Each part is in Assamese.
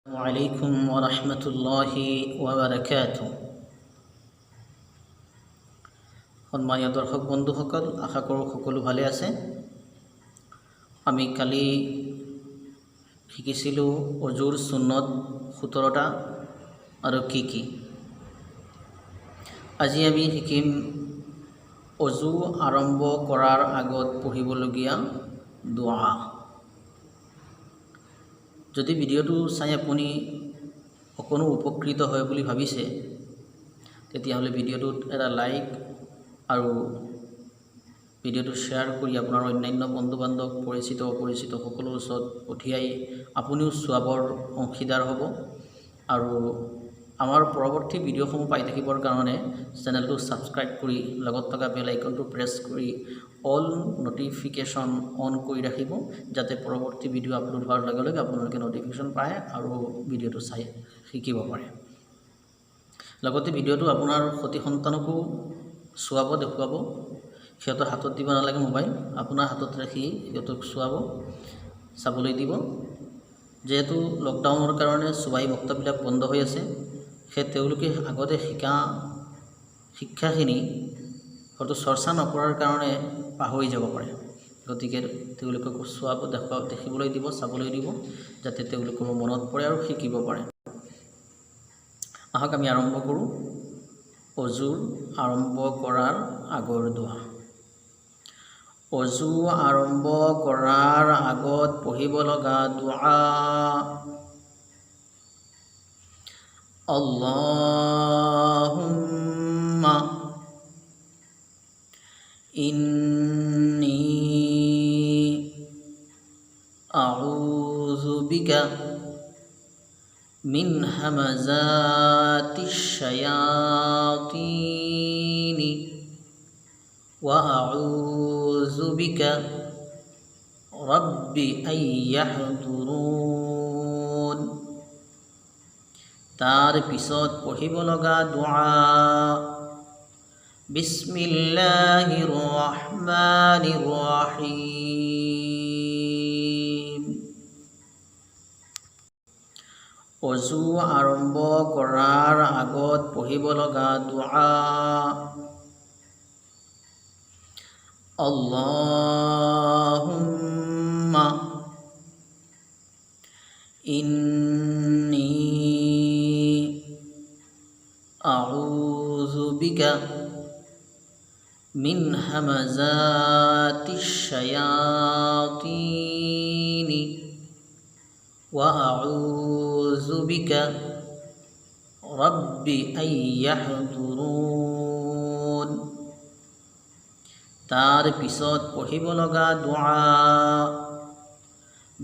আলাইকুম ওয়া ৰাহমাতুল্লাহি ওয়া বাৰাকাতুহু। সম্মানীয় দৰ্শক বন্ধুসকল, আশা কৰোঁ সকলো ভালে আছে। আমি কালি শিকিছিলোঁ অজুৰ সুন্নত 17টা আৰু কি। আজি আমি শিকিম অজু আৰম্ভ কৰাৰ আগত পঢ়িবলগীয়া দুআ। যদি ভিডিঅ'টো চাই আপুনি অকণো উপকৃত হয় বুলি ভাবিছে, তেতিয়াহ'লে ভিডিঅ'টোত এটা লাইক আৰু ভিডিঅ'টো শ্বেয়াৰ কৰি আপোনাৰ অন্যান্য বন্ধু বান্ধৱ পৰিচিত অপৰিচিত সকলোৰ ওচৰত পঠিয়াই আপুনিও চোৱাবৰ অংশীদাৰ হ'ব। আৰু আমাৰ পৰৱৰ্তী ভিডিঅ'সমূহ পাই থাকিবৰ কাৰণে চেনেলটো ছাবস্ক্ৰাইব কৰি লগত থকা বেল আইকনটো প্ৰেছ কৰি অল নটিফিকেশ্যন অন কৰি ৰাখিব, যাতে পৰৱৰ্তী ভিডিঅ' আপলোড হোৱাৰ লগে লগে আপোনালোকে নটিফিকেশ্যন পায় আৰু ভিডিঅ'টো চাই শিকিব পাৰে। লগতে ভিডিঅ'টো আপোনাৰ সতি সন্তানকো চোৱাব, দেখুৱাব। সিহঁতৰ হাতত দিব নালাগে মোবাইল, আপোনাৰ হাতত ৰাখি সিহঁতক চাবলৈ দিব। যিহেতু লকডাউনৰ কাৰণে SubahiMoktoবিলাক বন্ধ হৈ আছে, তেওঁলোকে আগতে শিক্ষাখিনি হয়তো চৰ্চা নকৰাৰ কাৰণে পাহৰি যাব পাৰে। গতিকে তেওঁলোকক দেখিবলৈ দিব, চাবলৈ দিব, যাতে তেওঁলোকৰ মনত পৰে আৰু শিকিব পাৰে। আহক আমি আৰম্ভ কৰোঁ অজুৰ আৰম্ভ কৰাৰ আগৰ দুআ। অজু আৰম্ভ কৰাৰ আগত পঢ়িব লগা দুআ। আল্লাহুম্মা ইন্নী আউযু বিকা মিন হামাযাতিশ শায়াতিনি ওয়া আউযু বিকা রাব্বি আইয়াহদুরুন। তার পিছত পঢ়িব লগা দুআ। বিসমিল্লাহিৰ ৰহমানিৰ ৰহিম। অজু আৰম্ভ কৰাৰ আগত পঢ়িব লগা দুআ। আল্লাহুম্মা ইন্নী আউযু বিকা মিন হামাযাতিশ শায়াতিনি ওয়া আউযু বিকা রাব্বি আইয়াহদুরুন। তার পিছত পঢ়িব লগা দুআ।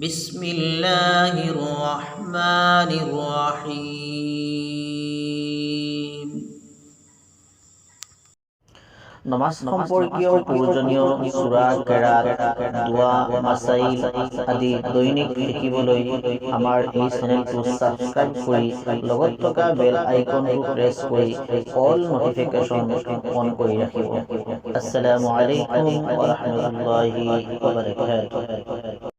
বিসমিল্লাহিৰ ৰহমানিৰ ৰহিম। নমাজ সম্পৰ্কীয় প্ৰয়োজনীয় সূৰা, কেৰাত, দুআ, মাসাইল আদি দৈনিক শিকিবলৈ আমাৰ এই চেনেলটো ছাবস্ক্ৰাইব কৰি লগত থকা বেল আইকনটো প্ৰেছ কৰি অল নটিফিকেশ্যন অন কৰি ৰাখিব। আসসালামু আলাইকুম ওয়া ৰাহমাতুল্লাহি ওয়া বাৰাকাতুহু।